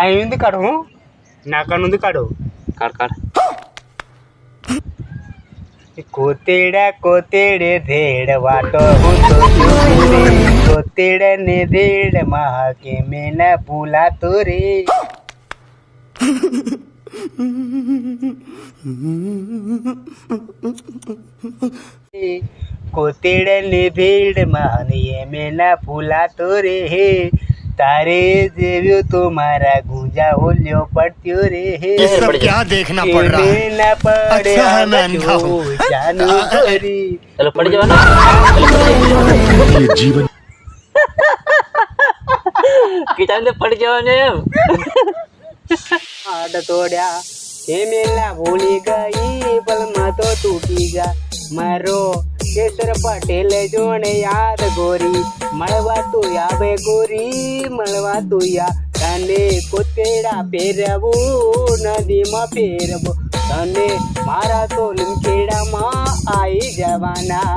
అయింది కాడు నాక నుండి కాడు કાઢ કાઢ કોતેડા કોતેડે ધેડ વાટો હું તો જોઉં રે કોતેડા ને ધેડ માં કે મેના ભૂલાતો રે કોતેડા ને ધેડ માં એ મેના ભૂલાતો રે તારે જેવ્યો તો મારા ગુંજા હોલ્યો પડ્યો રે ये सब क्या देखना पड़ रहा है ના પડે अच्छा है मैं अंधा हूँ। જાનું કરી ચલો પડી જવાનો ये जीवन કિતાને પડી જવાનો એમ આડ તોડ્યા એ મેલા ભૂલી ગઈ પલમાં તો તૂટી ગયા મારો કેસર પટેલ જોણે યાદ ગોરી મળવા તું આવે ગોરી મળવા તું યા તને કોતેડા ફેરવું નદીમાં ફેરવું તને મારા તો લીમખેડામાં આવી જવાના